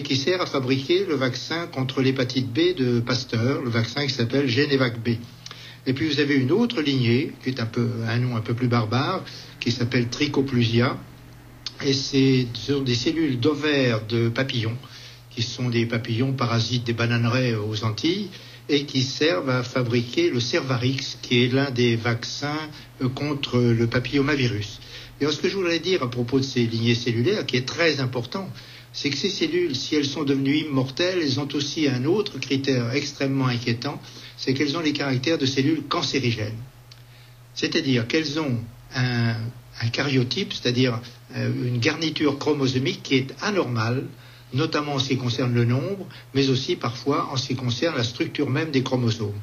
qui sert à fabriquer le vaccin contre l'hépatite B de Pasteur, le vaccin qui s'appelle Genevac B. Et puis vous avez une autre lignée, qui est un nom un peu plus barbare, qui s'appelle Trichoplusia, et ce sont des cellules d'ovaires de papillons, qui sont des papillons parasites des bananeraies aux Antilles, et qui servent à fabriquer le Cervarix, qui est l'un des vaccins contre le papillomavirus. Et alors, ce que je voudrais dire à propos de ces lignées cellulaires, qui est très important, c'est que ces cellules, si elles sont devenues immortelles, elles ont aussi un autre critère extrêmement inquiétant, c'est qu'elles ont les caractères de cellules cancérigènes. C'est-à-dire qu'elles ont un karyotype, c'est-à-dire une garniture chromosomique qui est anormale, notamment en ce qui concerne le nombre, mais aussi parfois en ce qui concerne la structure même des chromosomes.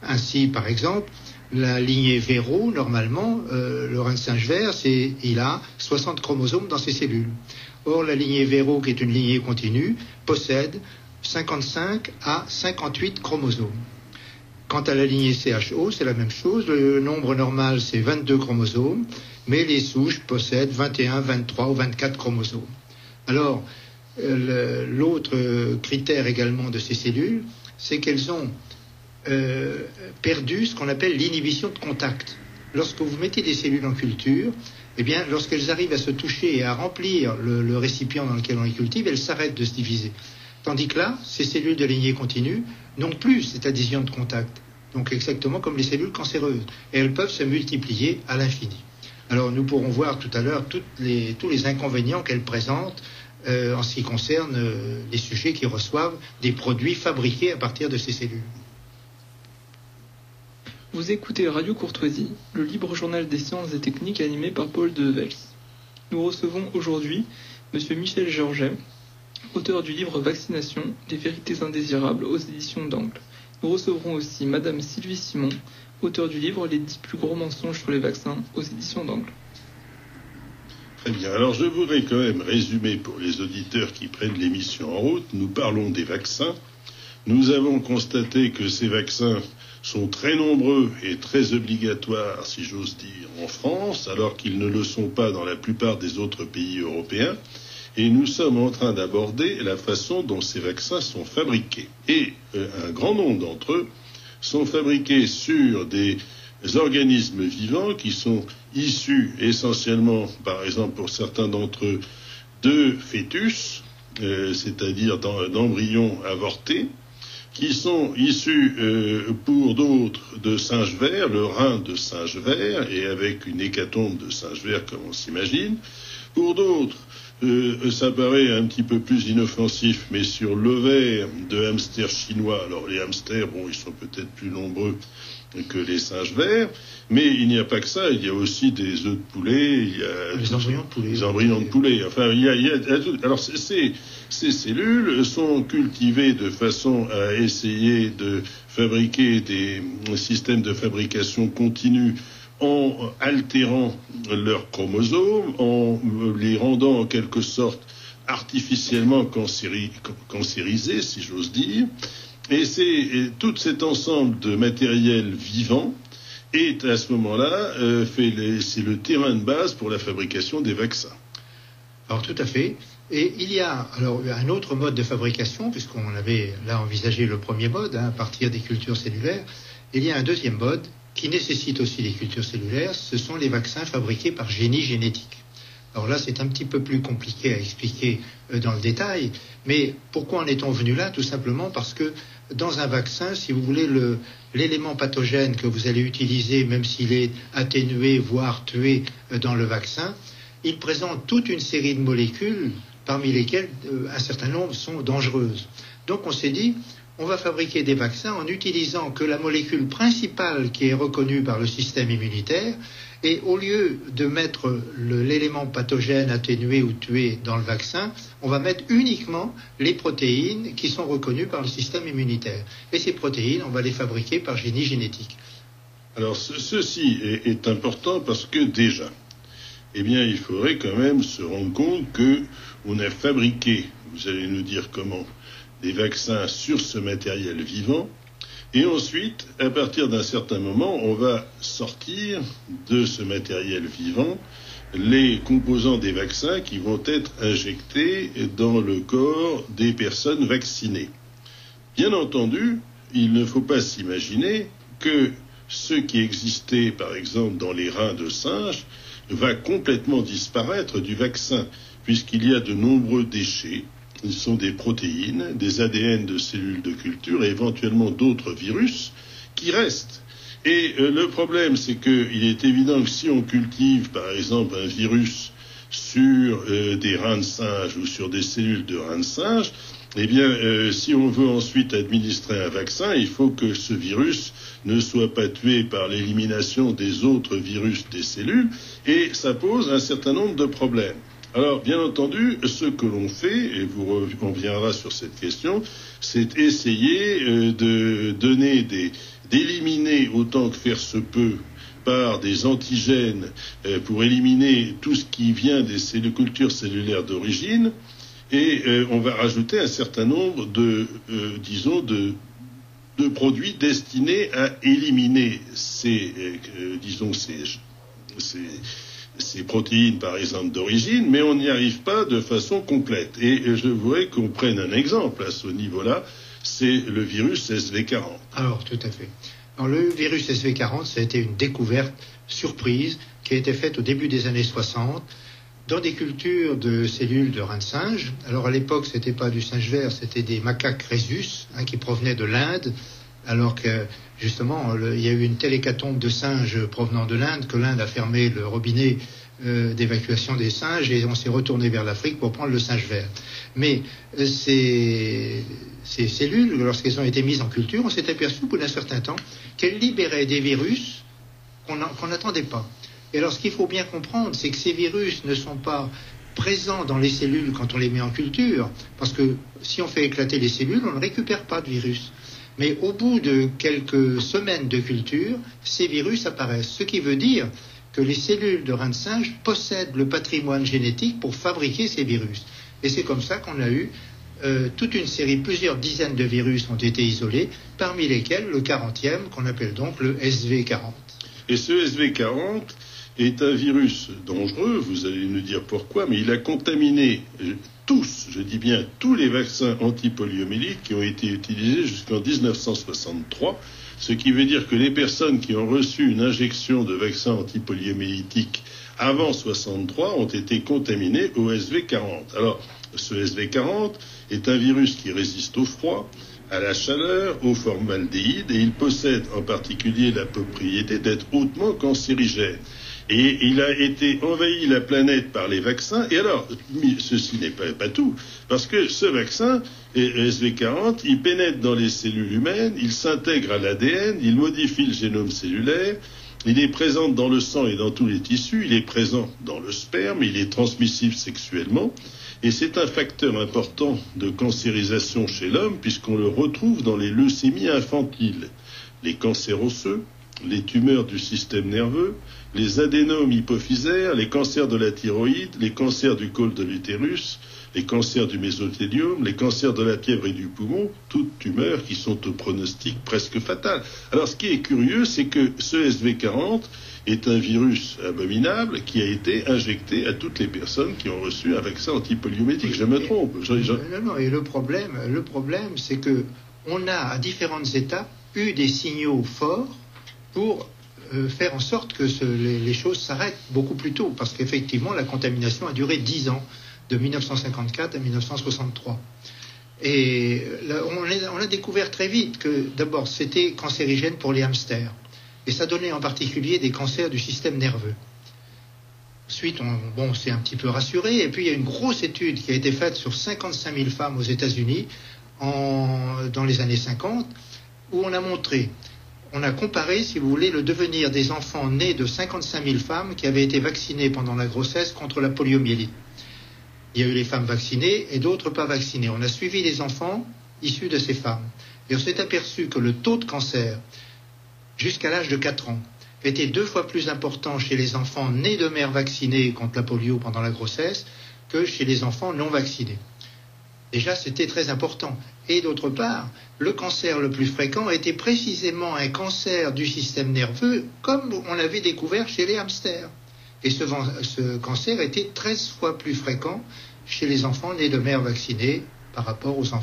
Ainsi, par exemple, la lignée Véro, normalement, le rein de singe vert, il a 60 chromosomes dans ses cellules. Or, la lignée Véro, qui est une lignée continue, possède 55 à 58 chromosomes. Quant à la lignée CHO, c'est la même chose. Le nombre normal, c'est 22 chromosomes, mais les souches possèdent 21, 23 ou 24 chromosomes. Alors, l'autre critère également de ces cellules, c'est qu'elles ont perdu ce qu'on appelle l'inhibition de contact. Lorsque vous mettez des cellules en culture, eh bien, lorsqu'elles arrivent à se toucher et à remplir le récipient dans lequel on les cultive, elles s'arrêtent de se diviser. Tandis que là, ces cellules de lignée continue n'ont plus cette adhésion de contact. Donc exactement comme les cellules cancéreuses. Et elles peuvent se multiplier à l'infini. Alors nous pourrons voir tout à l'heure tous les inconvénients qu'elles présentent en ce qui concerne les sujets qui reçoivent des produits fabriqués à partir de ces cellules. Vous écoutez Radio Courtoisie, le libre journal des sciences et techniques animé par Paul Devels. Nous recevons aujourd'hui M. Michel Georget, auteur du livre Vaccination, les vérités indésirables aux éditions d'Angle. Nous recevrons aussi Madame Sylvie Simon, auteur du livre Les 10 plus gros mensonges sur les vaccins aux éditions d'Angle. Très bien. Alors je voudrais quand même résumer pour les auditeurs qui prennent l'émission en route. Nous parlons des vaccins. Nous avons constaté que ces vaccins sont très nombreux et très obligatoires, si j'ose dire, en France, alors qu'ils ne le sont pas dans la plupart des autres pays européens. Et nous sommes en train d'aborder la façon dont ces vaccins sont fabriqués. Et un grand nombre d'entre eux sont fabriqués sur des organismes vivants qui sont issus essentiellement, par exemple pour certains d'entre eux, de fœtus, c'est-à-dire d'embryons avortés, qui sont issus pour d'autres de singes verts, le rein de singe vert, et avec une hécatombe de singes verts comme on s'imagine. Pour d'autres, ça paraît un petit peu plus inoffensif, mais sur l'ovaire de hamsters chinois. Alors les hamsters, bon, ils sont peut-être plus nombreux que les singes verts, mais il n'y a pas que ça, il y a aussi des œufs de poulet, il y a les embryons de poulet. Les embryons de poulet. Enfin, il y a tout. Alors ces cellules sont cultivées de façon à essayer de fabriquer des systèmes de fabrication continue en altérant leurs chromosomes, en les rendant en quelque sorte artificiellement cancérisés, si j'ose dire. Et tout cet ensemble de matériel vivant est à ce moment-là, c'est le terrain de base pour la fabrication des vaccins. Alors tout à fait. Et il y a alors un autre mode de fabrication, puisqu'on avait là envisagé le premier mode, à partir des cultures cellulaires. Il y a un deuxième mode qui nécessite aussi des cultures cellulaires, ce sont les vaccins fabriqués par génie génétique. Alors là, c'est un petit peu plus compliqué à expliquer dans le détail, mais pourquoi en est-on venu là? Tout simplement parce que dans un vaccin, si vous voulez, l'élément pathogène que vous allez utiliser, même s'il est atténué, voire tué dans le vaccin, il présente toute une série de molécules, parmi lesquelles un certain nombre sont dangereuses. Donc on s'est dit, on va fabriquer des vaccins en utilisant que la molécule principale qui est reconnue par le système immunitaire, et au lieu de mettre l'élément pathogène atténué ou tué dans le vaccin, on va mettre uniquement les protéines qui sont reconnues par le système immunitaire. Et ces protéines, on va les fabriquer par génie génétique. Alors ceci est important parce que déjà, eh bien, il faudrait quand même se rendre compte qu'on a fabriqué, vous allez nous dire comment, des vaccins sur ce matériel vivant, et ensuite, à partir d'un certain moment, on va sortir de ce matériel vivant les composants des vaccins qui vont être injectés dans le corps des personnes vaccinées. Bien entendu, il ne faut pas s'imaginer que ce qui existait, par exemple, dans les reins de singe, va complètement disparaître du vaccin, puisqu'il y a de nombreux déchets. Ce sont des protéines, des ADN de cellules de culture et éventuellement d'autres virus qui restent. Et le problème, c'est qu'il est évident que si on cultive, par exemple, un virus sur des reins de singe ou sur des cellules de reins de singe, eh bien, si on veut ensuite administrer un vaccin, il faut que ce virus ne soit pas tué par l'élimination des autres virus des cellules, et ça pose un certain nombre de problèmes. Alors, bien entendu, ce que l'on fait, et on reviendra sur cette question, c'est essayer d'éliminer autant que faire se peut par des antigènes pour éliminer tout ce qui vient des cultures cellulaires d'origine, et on va rajouter un certain nombre de produits destinés à éliminer ces protéines, par exemple, d'origine, mais on n'y arrive pas de façon complète. Et je voudrais qu'on prenne un exemple à ce niveau-là, c'est le virus SV40. Alors, tout à fait. Alors, le virus SV40, ça a été une découverte surprise qui a été faite au début des années 60 dans des cultures de cellules de reins de singe. Alors, à l'époque, c'était pas du singe vert, c'était des macaques rhésus qui provenaient de l'Inde, alors que, justement, il y a eu une telle hécatombe de singes provenant de l'Inde que l'Inde a fermé le robinet d'évacuation des singes et on s'est retourné vers l'Afrique pour prendre le singe vert. Mais ces cellules, lorsqu'elles ont été mises en culture, on s'est aperçu au bout d'un certain temps qu'elles libéraient des virus qu'on n'attendait pas. Et alors ce qu'il faut bien comprendre, c'est que ces virus ne sont pas présents dans les cellules quand on les met en culture, parce que si on fait éclater les cellules, on ne récupère pas de virus. Mais au bout de quelques semaines de culture, ces virus apparaissent, ce qui veut dire que les cellules de reins de singe possèdent le patrimoine génétique pour fabriquer ces virus. Et c'est comme ça qu'on a eu toute une série, plusieurs dizaines de virus ont été isolés, parmi lesquels le 40e, qu'on appelle donc le SV40. Et ce SV40 est un virus dangereux, vous allez nous dire pourquoi, mais il a contaminé tous, je dis bien tous les vaccins antipoliomyélites qui ont été utilisés jusqu'en 1963, ce qui veut dire que les personnes qui ont reçu une injection de vaccin antipoliomyélitique avant 63 ont été contaminées au SV40. Alors, ce SV40 est un virus qui résiste au froid, à la chaleur, au formaldéhyde, et il possède en particulier la propriété d'être hautement cancérigène. Et il a été envahi la planète par les vaccins. Et alors, ceci n'est pas tout, parce que ce vaccin, SV40, il pénètre dans les cellules humaines, il s'intègre à l'ADN, il modifie le génome cellulaire, il est présent dans le sang et dans tous les tissus, il est présent dans le sperme, il est transmissible sexuellement, et c'est un facteur important de cancérisation chez l'homme, puisqu'on le retrouve dans les leucémies infantiles, les cancers osseux, les tumeurs du système nerveux, les adénomes hypophysaires, les cancers de la thyroïde, les cancers du col de l'utérus, les cancers du mésothélium, les cancers de la fièvre et du poumon, toutes tumeurs qui sont au pronostic presque fatal. Alors ce qui est curieux, c'est que ce SV40 est un virus abominable qui a été injecté à toutes les personnes qui ont reçu un vaccin antipoliomyélitique. Je me trompe. Non, et le problème, c'est que on a à différentes étapes eu des signaux forts pour faire en sorte que les choses s'arrêtent beaucoup plus tôt, parce qu'effectivement la contamination a duré 10 ans, de 1954 à 1963. Et là, on a découvert très vite que d'abord c'était cancérigène pour les hamsters, et ça donnait en particulier des cancers du système nerveux. Ensuite, on s'est un petit peu rassuré, et puis il y a une grosse étude qui a été faite sur 55 000 femmes aux États-Unis dans les années 50, où on a comparé, si vous voulez, le devenir des enfants nés de 55 000 femmes qui avaient été vaccinées pendant la grossesse contre la poliomyélite. Il y a eu les femmes vaccinées et d'autres pas vaccinées. On a suivi les enfants issus de ces femmes. Et on s'est aperçu que le taux de cancer, jusqu'à l'âge de 4 ans, était 2 fois plus important chez les enfants nés de mères vaccinées contre la polio pendant la grossesse que chez les enfants non vaccinés. Déjà, c'était très important. Et d'autre part, le cancer le plus fréquent était précisément un cancer du système nerveux, comme on l'avait découvert chez les hamsters. Et ce cancer était 13 fois plus fréquent chez les enfants nés de mères vaccinées par rapport aux enfants